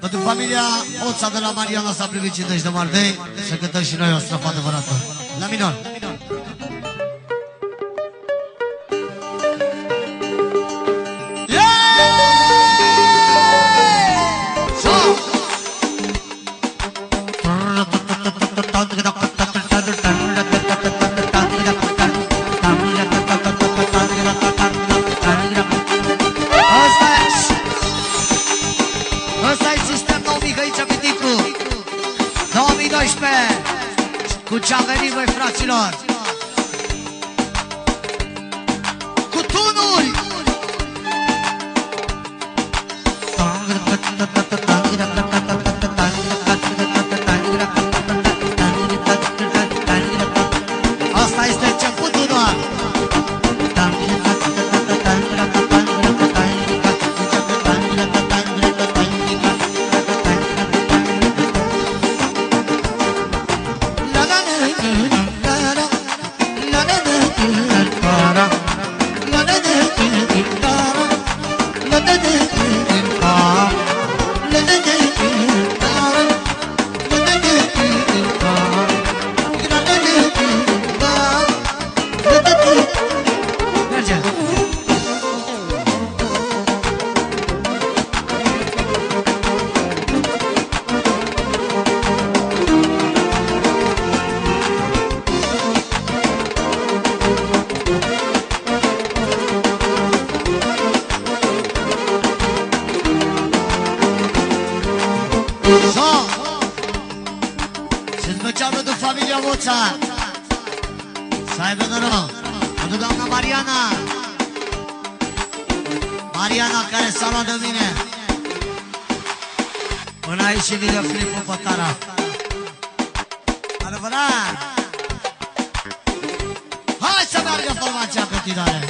Pentru familia Oța de la Mariana s-a privit 50 de Mardei. Să cântăm și noi o strofă adevărată. La minor. Cu ce-am venit, voi, fraților? Cu tunuri! Asta este începutul doar! Familia Oța, să aibă noroc. Pentru doamna Mariana, Mariana care s-a luat de mine până aici și videoclipul pe Tara. Adevărat. Hai să meargă formația pe titare,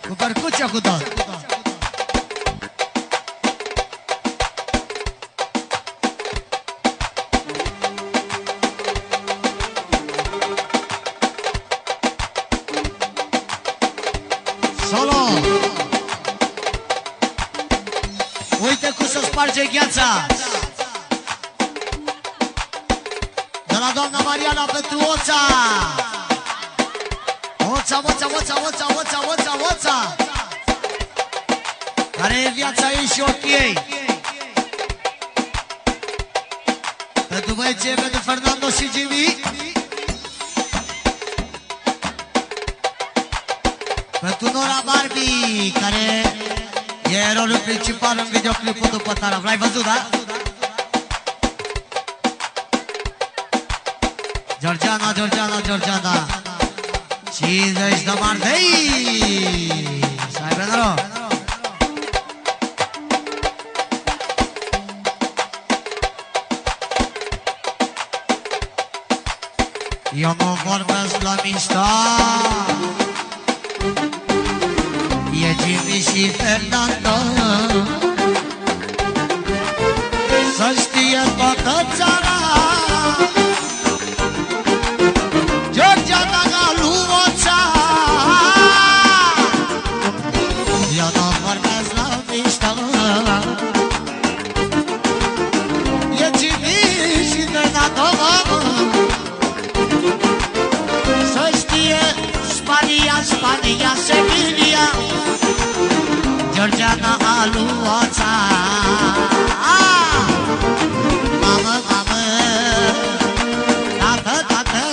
cu percuția, cu tot. Solo! Uite cum se sparge gheața! De la doamna Mariana pentru Oța! Oța, Oța, Oța, Oța, Oța, Oța, Oța! Care e viața ei și ochii ei! Pentru băieții, pentru Fernando și Jimmy! Pentru Nora Barbie, care e rolul principal în videoclipul după Tara. L-ai văzut, da? Georgiana, Georgiana, Georgiana, 50 de Mardei! Să aibă noroc! Eu nu vorbesc la mișto, e Jimmy și Fernando, să știe toată țara, Georgiana lui Oța. Eu nu vorbesc la mișto, e Jimmy și Fernando, să știe Spania, Spania, Sevilla, Georgiana lui Oța. Mamă, mamă, tată, tată,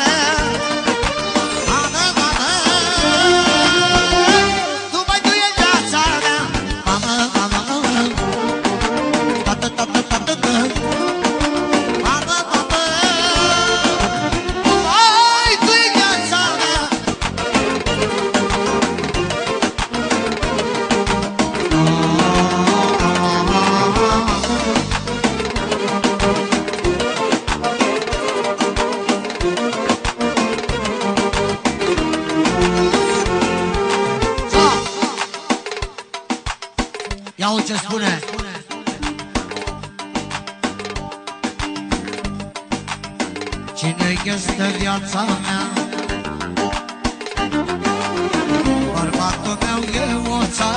mamă, mamă, numai tu e viața mea. Mamă, mamă, tată, tată, tată, mamă, mamă, numai tu e viața mea. Ia uite ce spune. Cine este viața mea? Bărbatul meu e Oța.